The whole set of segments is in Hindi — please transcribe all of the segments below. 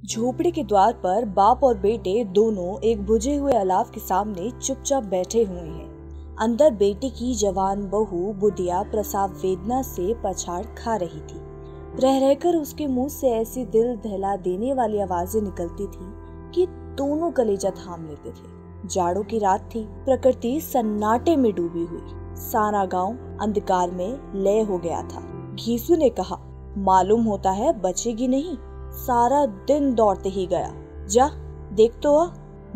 झोपड़ी के द्वार पर बाप और बेटे दोनों एक बुझे हुए अलाव के सामने चुपचाप बैठे हुए हैं। अंदर बेटे की जवान बहू बुढ़िया प्रसव वेदना से पछाड़ खा रही थी। रह रहकर उसके मुंह से ऐसी दिल दहला देने वाली आवाजें निकलती थी कि दोनों कलेजा थाम लेते थे। जाड़ों की रात थी, प्रकृति सन्नाटे में डूबी हुई, सारा गांव अंधकार में लय हो गया था। घीसू ने कहा, मालूम होता है बचेगी नहीं, सारा दिन दौड़ते ही गया। जा देख तो आ।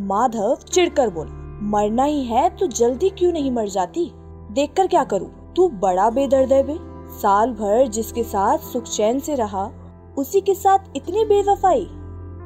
माधव चिढ़कर बोला, मरना ही है तो जल्दी क्यों नहीं मर जाती? देखकर क्या करूं? तू बड़ा बेदर्द है बे। साल भर जिसके साथ सुख चैन से रहा, उसी के साथ इतनी बेवफाई।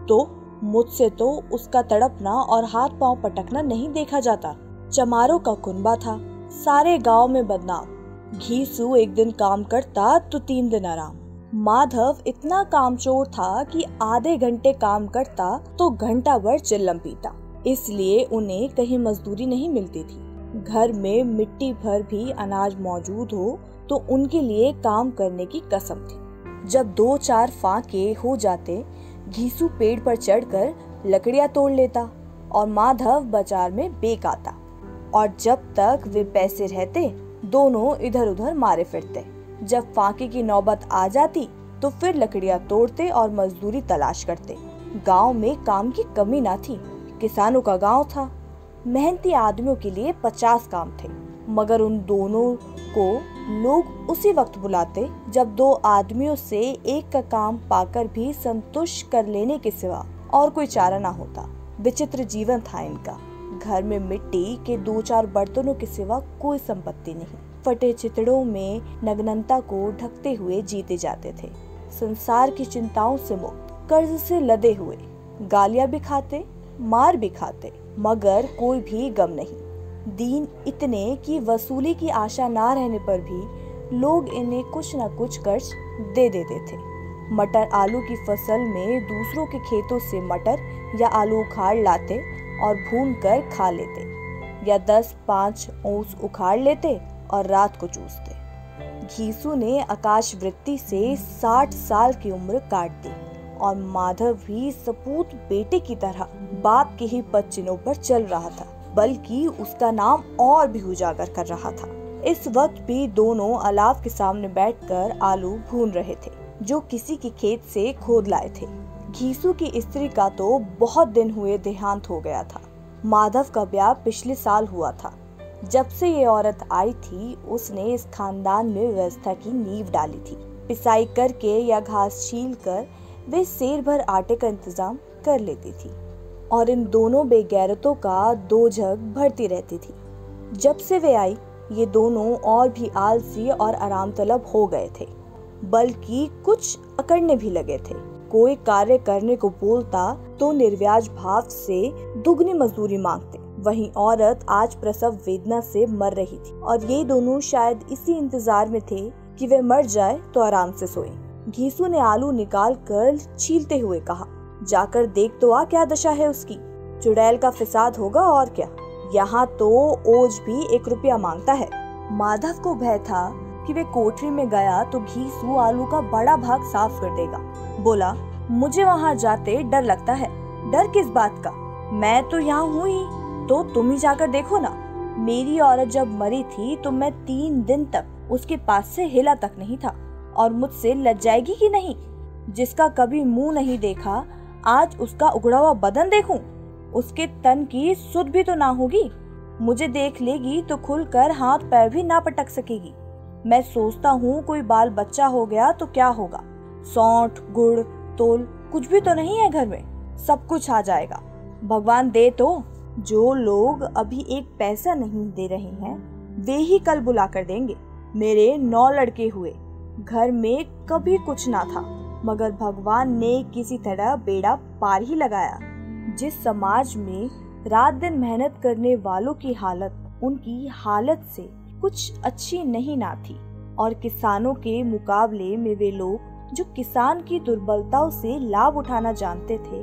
तो मुझसे तो उसका तड़पना और हाथ पांव पटकना नहीं देखा जाता। चमारों का कुनबा था, सारे गांव में बदनाम। घीसू एक दिन काम करता तो 3 दिन आराम। माधव इतना कामचोर था कि आधे घंटे काम करता तो घंटा भर चिल्लम पीता। इसलिए उन्हें कहीं मजदूरी नहीं मिलती थी। घर में मिट्टी भर भी अनाज मौजूद हो तो उनके लिए काम करने की कसम थी। जब 2-4 फाके हो जाते, घीसू पेड़ पर चढ़कर लकड़ियां तोड़ लेता और माधव बाजार में बेक आता। और जब तक वे पैसे रहते, दोनों इधर उधर मारे फिरते। जब फाके की नौबत आ जाती तो फिर लकड़ियां तोड़ते और मजदूरी तलाश करते। गांव में काम की कमी ना थी। किसानों का गांव था, मेहनती आदमियों के लिए 50 काम थे, मगर उन दोनों को लोग उसी वक्त बुलाते जब 2 आदमियों से एक का काम पाकर भी संतुष्ट कर लेने के सिवा और कोई चारा ना होता। विचित्र जीवन था इनका। घर में मिट्टी के 2-4 बर्तनों के सिवा कोई संपत्ति नहीं। फटे चितड़ों में नग्नता को ढकते हुए जीते जाते थे। संसार की चिंताओं से मुक्त, कर्ज से लदे हुए, गालियां भी खाते, मार भी खाते, मगर कोई भी गम नहीं। दीन इतने कि वसूली की आशा ना रहने पर भी लोग इन्हें कुछ न कुछ कर्ज दे देते थे। मटर आलू की फसल में दूसरों के खेतों से मटर या आलू उखाड़ लाते और भून कर खा लेते, या 10-5 ओंस उखाड़ लेते और रात को चूसते। घीसू ने आकाश वृत्ति से 60 साल की उम्र काट दी और माधव भी सपूत बेटे की तरह बाप के ही पद चिन्हों पर चल रहा था, बल्कि उसका नाम और भी उजागर कर रहा था। इस वक्त भी दोनों अलाव के सामने बैठकर आलू भून रहे थे, जो किसी के खेत से खोद लाए थे। घीसू की स्त्री का तो बहुत दिन हुए देहांत हो गया था। माधव का ब्याह पिछले साल हुआ था। जब से ये औरत आई थी, उसने इस खानदान में व्यवस्था की नींव डाली थी। पिसाई करके या घास छील कर वे सेर भर आटे का इंतजाम कर लेती थी और इन दोनों बेगैरतों का 2 जग भरती रहती थी। जब से वे आई, ये दोनों और भी आलसी और आराम तलब हो गए थे, बल्कि कुछ अकड़ने भी लगे थे। कोई कार्य करने को बोलता तो निर्व्याज भाव से दुगनी मजदूरी मांगते। वहीं औरत आज प्रसव वेदना से मर रही थी और ये दोनों शायद इसी इंतजार में थे कि वे मर जाए तो आराम से सोएं। घीसू ने आलू निकाल कर छीलते हुए कहा, जाकर देख तो आ क्या दशा है उसकी। चुड़ैल का फिसाद होगा और क्या। यहाँ तो ओज भी 1 रुपया मांगता है। माधव को भय था कि वे कोठरी में गया तो घीसू आलू का बड़ा भाग साफ कर देगा। बोला, मुझे वहाँ जाते डर लगता है। डर किस बात का? मैं तो यहाँ हूँ ही, तो तुम ही जाकर देखो ना। मेरी औरत जब मरी थी तो मैं 3 दिन तक उसके पास से हिला तक नहीं था, और मुझसे लज जाएगी कि नहीं? जिसका कभी मुंह नहीं देखा, आज उसका उगड़ा हुआ बदन देखूं? उसके तन की सुध भी तो ना होगी। मुझे देख लेगी तो खुलकर हाथ पैर भी ना पटक सकेगी। मैं सोचता हूँ कोई बाल बच्चा हो गया तो क्या होगा। सौंठ, गुड़, तोल कुछ भी तो नहीं है घर में, सब कुछ आ जाएगा। भगवान दे तो। जो लोग अभी 1 पैसा नहीं दे रहे हैं, वे ही कल बुला कर देंगे। मेरे 9 लड़के हुए, घर में कभी कुछ ना था, मगर भगवान ने किसी तरह बेड़ा पार ही लगाया। जिस समाज में रात दिन मेहनत करने वालों की हालत उनकी हालत से कुछ अच्छी नहीं ना थी, और किसानों के मुकाबले में वे लोग जो किसान की दुर्बलताओं से लाभ उठाना जानते थे,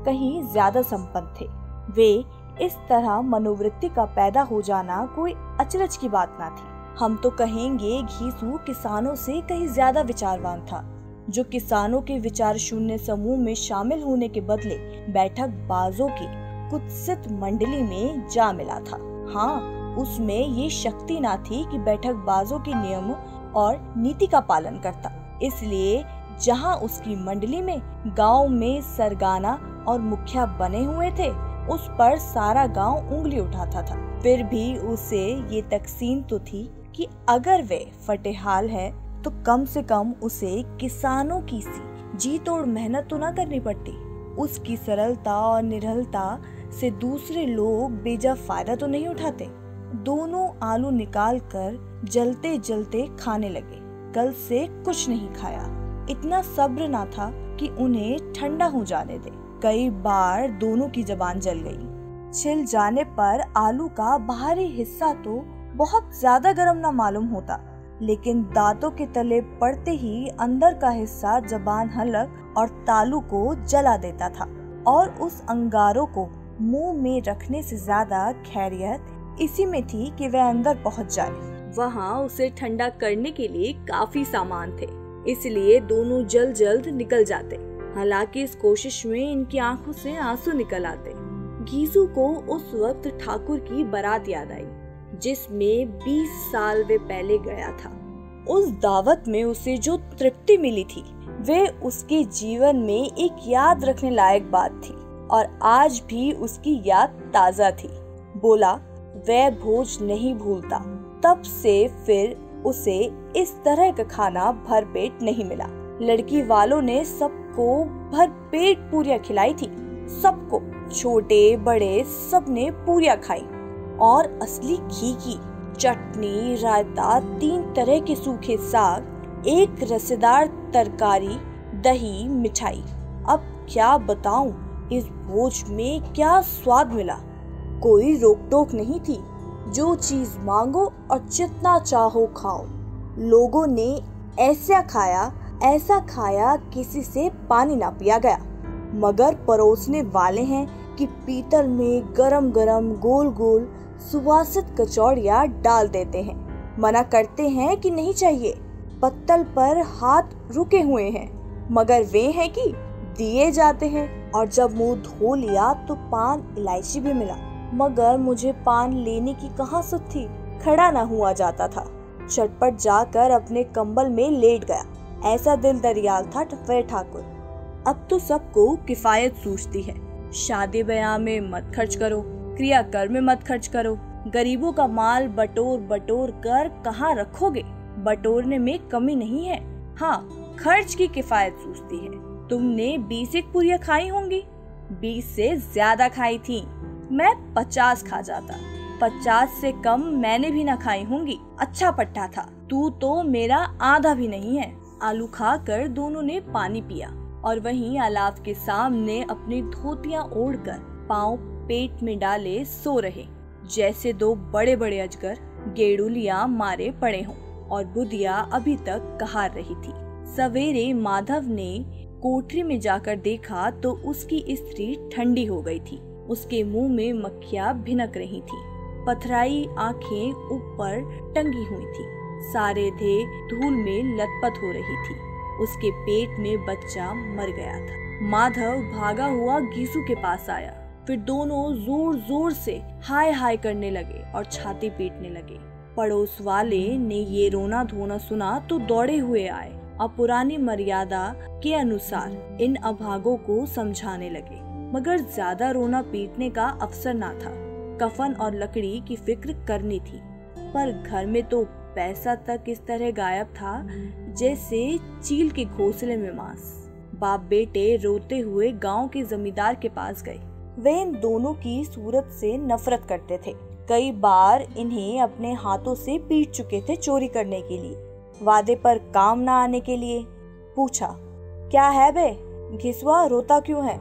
कहीं ज्यादा संपन्न थे। वे इस तरह मनोवृत्ति का पैदा हो जाना कोई अचरज की बात ना थी। हम तो कहेंगे घीसू किसानों से कहीं ज्यादा विचारवान था। जो किसानों के विचार शून्य समूह में शामिल होने के बदले बैठक बाजों की कुत्सित मंडली में जा मिला था। हाँ, उसमें ये शक्ति ना थी कि बैठक बाजों के नियम और नीति का पालन करता। इसलिए जहाँ उसकी मंडली में गांव में सरगाना और मुखिया बने हुए थे, उस पर सारा गांव उंगली उठाता था। फिर भी उसे ये तकसीम तो थी कि अगर वे फटेहाल है तो कम से कम उसे किसानों की सी जी तोड़ मेहनत तो ना करनी पड़ती। उसकी सरलता और निरलता से दूसरे लोग बेजा फायदा तो नहीं उठाते। दोनों आलू निकाल कर जलते जलते खाने लगे। कल से कुछ नहीं खाया। इतना सब्र ना था कि उन्हें ठंडा हो जाने दे। कई बार दोनों की जबान जल गई। छिल जाने पर आलू का बाहरी हिस्सा तो बहुत ज्यादा गर्म ना मालूम होता, लेकिन दांतों के तले पड़ते ही अंदर का हिस्सा जबान, हलक और तालू को जला देता था। और उस अंगारों को मुंह में रखने से ज्यादा खैरियत इसी में थी कि वह अंदर पहुंच जाए। वहाँ उसे ठंडा करने के लिए काफी सामान थे, इसलिए दोनों जल्द जल्द निकल जाते। हालांकि इस कोशिश में इनकी आंखों से आंसू निकल आते। घीसू को उस वक्त ठाकुर की बारात याद आई, जिसमें 20 साल वे पहले गया था। उस दावत में उसे जो तृप्ति मिली थी, वे उसके जीवन में एक याद रखने लायक बात थी और आज भी उसकी याद ताजा थी। बोला, वह भोज नहीं भूलता। तब से फिर उसे इस तरह का खाना भरपेट नहीं मिला। लड़की वालों ने सबको भरपेट पूरियां खिलाई थी। सबको, छोटे बड़े सबने पूरियां खाई और असली घी की चटनी, रायता, 3 तरह के सूखे साग, एक रसेदार तरकारी, दही, मिठाई। अब क्या बताऊं, इस भोज में क्या स्वाद मिला। कोई रोक टोक नहीं थी। जो चीज मांगो और जितना चाहो खाओ। लोगों ने ऐसा खाया किसी से पानी ना पिया गया। मगर परोसने वाले हैं कि पीतल में गरम गरम गोल गोल सुवासित कचौड़ियाँ डाल देते हैं। मना करते हैं कि नहीं चाहिए। पत्तल पर हाथ रुके हुए हैं, मगर वे हैं कि दिए जाते हैं। और जब मुंह धो लिया तो पान इलायची भी मिला, मगर मुझे पान लेने की कहाँ सुध थी। खड़ा ना हुआ जाता था। चटपट जाकर अपने कंबल में लेट गया। ऐसा दिल दरियाल था वह ठाकुर। अब तो सबको किफायत सूझती है। शादी ब्याह में मत खर्च करो, क्रियाकर्म में मत खर्च करो। गरीबों का माल बटोर बटोर कर कहाँ रखोगे। बटोरने में कमी नहीं है, हाँ खर्च की किफायत सूझती है। तुमने 20 पूरियां खाई होंगी, 20 से ज्यादा खाई थी। मैं 50 खा जाता। 50 से कम मैंने भी ना खाई होंगी। अच्छा पट्टा था। तू तो मेरा आधा भी नहीं है। आलू खाकर दोनों ने पानी पिया और वहीं अलाव के सामने अपनी धोतियां ओढ़कर पांव पेट में डाले सो रहे, जैसे 2 बड़े बड़े अजगर गेड़ुलियां मारे पड़े हों। और बुधिया अभी तक कहार रही थी। सवेरे माधव ने कोठरी में जाकर देखा तो उसकी स्त्री ठंडी हो गई थी। उसके मुंह में मक्खियां भिनक रही थी। पथराई आंखें ऊपर टंगी हुई थी। सारे देह धूल में लथपथ हो रही थी। उसके पेट में बच्चा मर गया था। माधव भागा हुआ घीसू के पास आया। फिर दोनों जोर जोर से हाय हाय करने लगे और छाती पीटने लगे। पड़ोस वाले ने ये रोना धोना सुना तो दौड़े हुए आए और पुरानी मर्यादा के अनुसार इन अभागों को समझाने लगे। मगर ज्यादा रोना पीटने का अवसर ना था। कफन और लकड़ी की फिक्र करनी थी। पर घर में तो पैसा तक इस तरह गायब था जैसे चील के घोंसले में मांस। बाप बेटे रोते हुए गांव के जमींदार के पास गए। वे इन दोनों की सूरत से नफरत करते थे। कई बार इन्हें अपने हाथों से पीट चुके थे चोरी करने के लिए, वादे पर काम न आने के लिए। पूछा, क्या है बे घिसुआ, रोता क्यों है?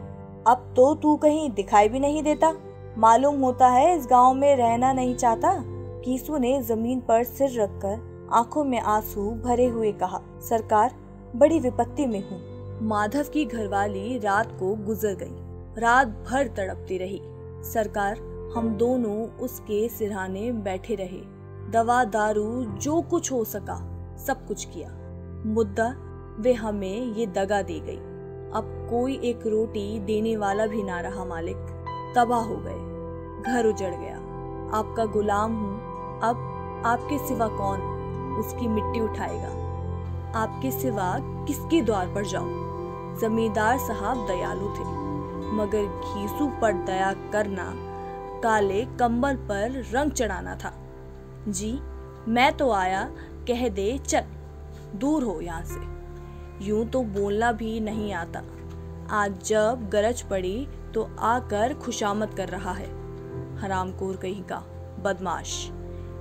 अब तो तू कहीं दिखाई भी नहीं देता। मालूम होता है इस गांव में रहना नहीं चाहता। घीसू ने जमीन पर सिर रखकर आंखों में आंसू भरे हुए कहा, सरकार बड़ी विपत्ति में हूँ। माधव की घरवाली रात को गुजर गई। रात भर तड़पती रही। सरकार हम दोनों उसके सिरहाने बैठे रहे। दवा दारू जो कुछ हो सका सब कुछ किया। मुद्दा वे हमें ये दगा दी गई। अब कोई एक रोटी देने वाला भी ना रहा मालिक। तबाह हो गए, घर उजड़ गया। आपका गुलाम हूँ, अब आपके सिवा कौन उसकी मिट्टी उठाएगा? आपके सिवा किसके द्वार पर जाऊं? जमींदार साहब दयालु थे, मगर घीसू पर दया करना काले कंबल पर रंग चढ़ाना था। जी मैं तो आया, कह दे चल दूर हो यहाँ से। यूं तो बोलना भी नहीं आता, आज जब गरज पड़ी तो आकर खुशामद कर रहा है। हरामखोर कहीं का बदमाश।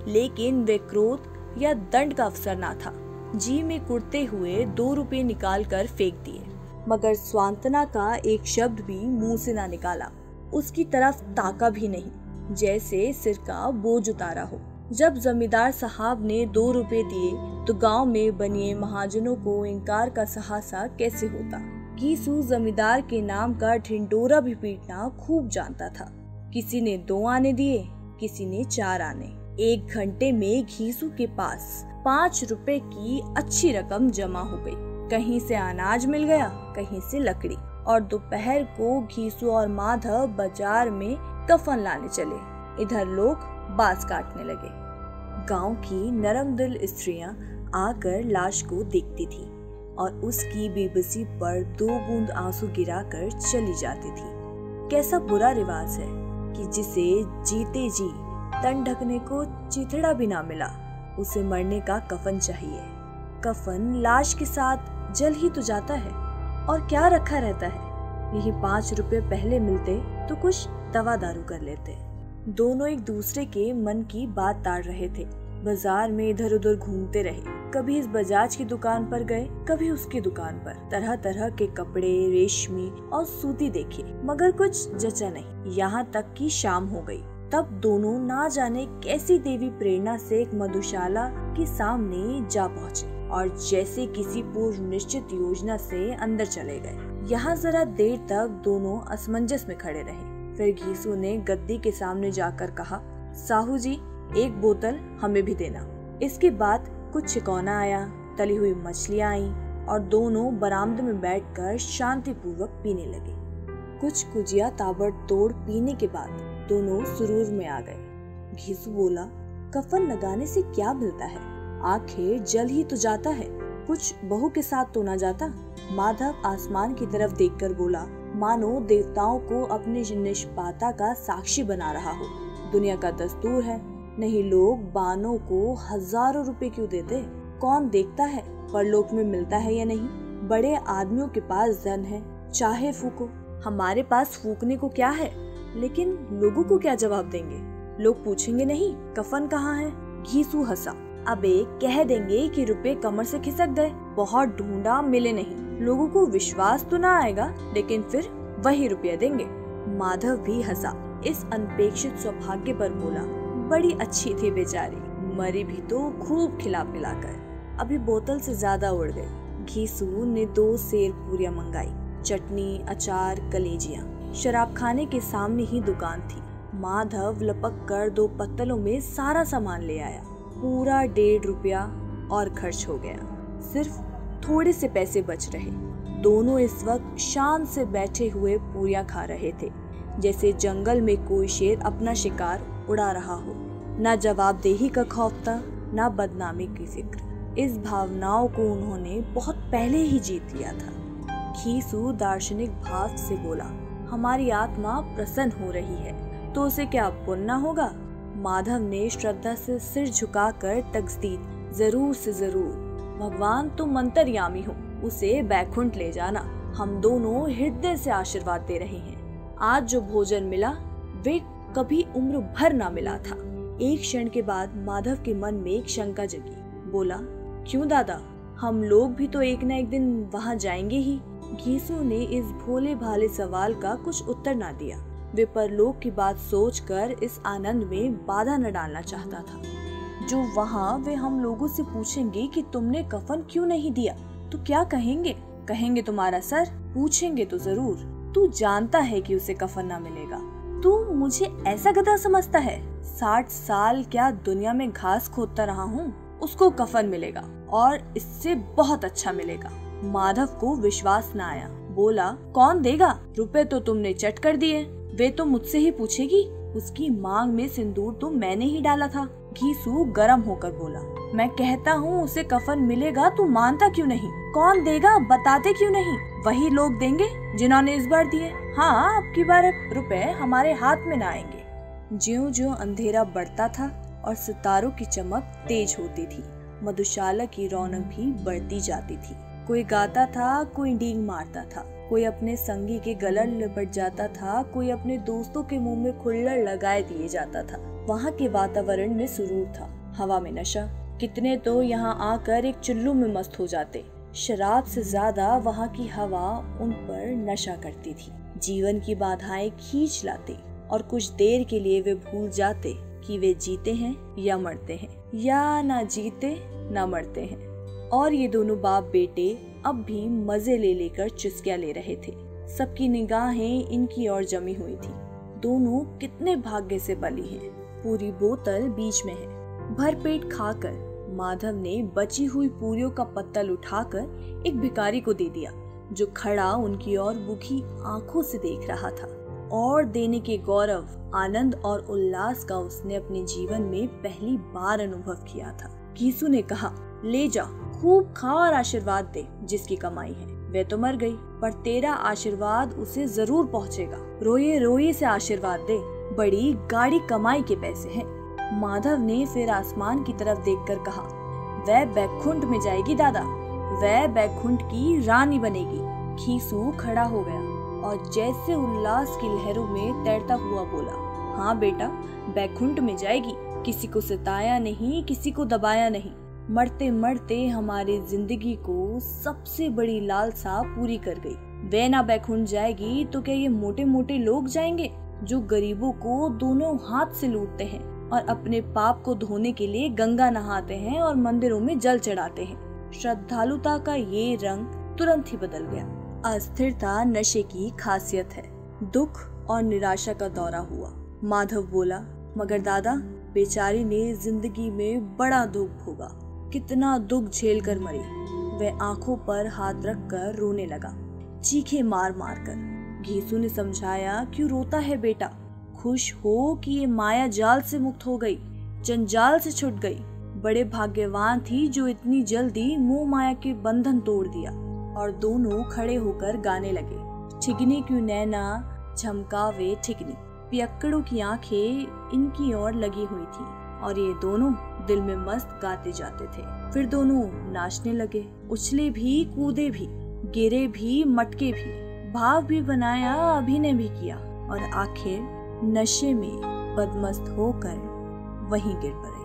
लेकिन वे क्रोध या दंड का अवसर ना था। जी में कुड़ते हुए 2 रुपए निकाल कर फेंक दिए, मगर स्वांतना का एक शब्द भी मुंह से ना निकाला। उसकी तरफ ताका भी नहीं, जैसे सिर का बोझ उतारा हो। जब जमींदार साहब ने 2 रुपए दिए तो गांव में बनिए महाजनों को इनकार का साहसा कैसे होता। घीसू जमींदार के नाम का ढिंडोरा भी पीटना खूब जानता था। किसी ने 2 आने दिए, किसी ने 4 आने। 1 घंटे में घीसू के पास 5 रुपए की अच्छी रकम जमा हो गई। कहीं से अनाज मिल गया, कहीं से लकड़ी। और दोपहर को घीसू और माधव बाजार में कफन लाने चले। इधर लोग बांस काटने लगे। गांव की नरम दिल स्त्रियां आकर लाश को देखती थी और उसकी बेबसी पर 2 बूंद आंसू गिराकर चली जाती थी। कैसा बुरा रिवाज है कि जिसे जीते जी तन ढकने को चिथड़ा भी ना मिला, उसे मरने का कफन चाहिए। कफन लाश के साथ जल ही तो जाता है, और क्या रखा रहता है। यही 5 रुपए पहले मिलते तो कुछ दवा दारू कर लेते। दोनों एक दूसरे के मन की बात ताड़ रहे थे। बाजार में इधर उधर घूमते रहे। कभी इस बजाज की दुकान पर गए, कभी उसकी दुकान पर। तरह तरह के कपड़े, रेशमी और सूती देखे, मगर कुछ जचा नहीं। यहाँ तक कि शाम हो गई। तब दोनों ना जाने कैसी देवी प्रेरणा से एक मधुशाला के सामने जा पहुँचे और जैसे किसी पूर्व निश्चित योजना से अंदर चले गए। यहाँ जरा देर तक दोनों असमंजस में खड़े रहे। फिर घीसू ने गद्दी के सामने जाकर कहा, साहू जी 1 बोतल हमें भी देना। इसके बाद कुछ छिकौना आया, तली हुई मछलियाँ आईं और दोनों बरामदे में बैठकर शांतिपूर्वक पीने लगे। कुछ कुजिया ताबड़तोड़ पीने के बाद दोनों सुरूर में आ गए। घीसू बोला, कफन लगाने से क्या मिलता है? आखिर जल ही तो जाता है, कुछ बहू के साथ तो ना जाता। माधव आसमान की तरफ देखकर बोला, मानो देवताओं को अपने निष्पाता का साक्षी बना रहा हो। दुनिया का दस्तूर है, नहीं लोग बानों को हजारों रुपए क्यों देते? कौन देखता है परलोक में मिलता है या नहीं? बड़े आदमियों के पास धन है, चाहे फूको। हमारे पास फूकने को क्या है? लेकिन लोगों को क्या जवाब देंगे? लोग पूछेंगे नहीं कफन कहाँ है? घीसू हंसा, अबे कह देंगे कि रुपए कमर से खिसक गए, बहुत ढूंढा मिले नहीं। लोगों को विश्वास तो ना आएगा, लेकिन फिर वही रुपया देंगे। माधव भी हंसा। इस अनपेक्षित सौभाग्य पर बोला, बड़ी अच्छी थी बेचारी, मरी भी तो खूब खिला पिलाकर। अभी बोतल से ज्यादा उड़ गई। घीसू ने 2 सेर पूरियां मंगाई, चटनी, अचार, कलेजियां। शराब खाने के सामने ही दुकान थी। माधव लपक कर 2 पत्तलों में सारा सामान ले आया। पूरा 1.5 रुपया और खर्च हो गया। सिर्फ थोड़े से पैसे बच रहे। दोनों इस वक्त शान से बैठे हुए पूरियां खा रहे थे, जैसे जंगल में कोई शेर अपना शिकार उड़ा रहा हो। ना जवाबदेही का खौफ था, ना बदनामी की फिक्र। इस भावनाओं को उन्होंने बहुत पहले ही जीत लिया था। घीसू दार्शनिक भाव से बोला, हमारी आत्मा प्रसन्न हो रही है तो उसे क्या पुण्य होगा? माधव ने श्रद्धा से सिर झुकाकर तकदीर, जरूर से जरूर। भगवान तो मंतरयामी हो, उसे बैकुंठ ले जाना। हम दोनों हृदय से आशीर्वाद दे रहे हैं। आज जो भोजन मिला वे कभी उम्र भर ना मिला था। एक क्षण के बाद माधव के मन में एक शंका जगी। बोला, क्यों दादा, हम लोग भी तो एक न एक दिन वहाँ जाएंगे ही। घीसू ने इस भोले भाले सवाल का कुछ उत्तर ना दिया। वे परलोक की बात सोचकर इस आनंद में बाधा न डालना चाहता था। जो वहाँ वे हम लोगों से पूछेंगे कि तुमने कफन क्यों नहीं दिया, तो क्या कहेंगे? कहेंगे तुम्हारा सर। पूछेंगे तो जरूर, तू जानता है कि उसे कफन ना मिलेगा। तू मुझे ऐसा गधा समझता है? 60 साल क्या दुनिया में घास खोदता रहा हूँ, उसको कफन मिलेगा और इससे बहुत अच्छा मिलेगा। माधव को विश्वास न आया। बोला, कौन देगा? रुपए तो तुमने चट कर दिए, वे तो मुझसे ही पूछेगी। उसकी मांग में सिंदूर तो मैंने ही डाला था। घीसू गरम होकर बोला, मैं कहता हूँ उसे कफन मिलेगा, तू मानता क्यों नहीं? कौन देगा बताते क्यों नहीं? वही लोग देंगे जिन्होंने इस बार दिए। हाँ, अब की बार रुपए हमारे हाथ में न आएंगे। ज्यों-ज्यों अंधेरा बढ़ता था और सितारों की चमक तेज होती थी, मधुशाला की रौनक भी बढ़ती जाती थी। कोई गाता था, कोई डींग मारता था, कोई अपने संगी के गले लिपट जाता था, कोई अपने दोस्तों के मुंह में खुल्लड़ लगाए दिए जाता था। वहाँ के वातावरण में सुरूर था, हवा में नशा। कितने तो यहाँ आकर एक चुल्लू में मस्त हो जाते। शराब से ज्यादा वहाँ की हवा उन पर नशा करती थी, जीवन की बाधाएं खींच लाते और कुछ देर के लिए वे भूल जाते कि वे जीते हैं या मरते हैं, या ना जीते ना मरते हैं। और ये दोनों बाप बेटे अब भी मजे ले लेकर चुस्कियां ले रहे थे। सबकी निगाहें इनकी ओर जमी हुई थी। दोनों कितने भाग्य से बली हैं। पूरी बोतल बीच में है। भरपेट खाकर माधव ने बची हुई पूरियों का पत्तल उठाकर एक भिखारी को दे दिया, जो खड़ा उनकी ओर भूखी आंखों से देख रहा था। और देने के गौरव, आनंद और उल्लास का उसने अपने जीवन में पहली बार अनुभव किया था। घीसू ने कहा, ले जा, खूब खा और आशीर्वाद दे। जिसकी कमाई है वे तो मर गई, पर तेरा आशीर्वाद उसे जरूर पहुँचेगा। रोए रोए से आशीर्वाद दे, बड़ी गाड़ी कमाई के पैसे हैं। माधव ने फिर आसमान की तरफ देखकर कहा, वह बैकुंठ में जाएगी दादा, वह बैकुंठ की रानी बनेगी। घीसू खड़ा हो गया और जैसे उल्लास की लहरों में तैरता हुआ बोला, हाँ बेटा, बैकुंठ में जाएगी। किसी को सताया नहीं, किसी को दबाया नहीं। मरते मरते हमारी जिंदगी को सबसे बड़ी लालसा पूरी कर गई। वे ना बैकुंठ जाएगी तो क्या ये मोटे मोटे लोग जाएंगे, जो गरीबों को दोनों हाथ से लूटते हैं और अपने पाप को धोने के लिए गंगा नहाते हैं और मंदिरों में जल चढ़ाते हैं। श्रद्धालुता का ये रंग तुरंत ही बदल गया। अस्थिरता नशे की खासियत है। दुख और निराशा का दौरा हुआ। माधव बोला, मगर दादा, बेचारी ने जिंदगी में बड़ा दुख भोगा, कितना दुख झेल कर मरी। वह आंखों पर हाथ रखकर रोने लगा, चीखे मार मार कर। घीसू ने समझाया, क्यों रोता है बेटा? खुश हो कि ये माया जाल से मुक्त हो गई, जंजाल से छूट गई। बड़े भाग्यवान थी जो इतनी जल्दी मोह माया के बंधन तोड़ दिया। और दोनों खड़े होकर गाने लगे, ठिगने क्यों नैना झमकावे ठिगने। पियक्कड़ों की आंखें इनकी ओर लगी हुई थी और ये दोनों दिल में मस्त गाते जाते थे। फिर दोनों नाचने लगे, उछले भी, कूदे भी, गिरे भी, मटके भी, भाव भी बनाया, अभिनय भी किया और आखिर नशे में बदमस्त होकर वहीं गिर पड़े।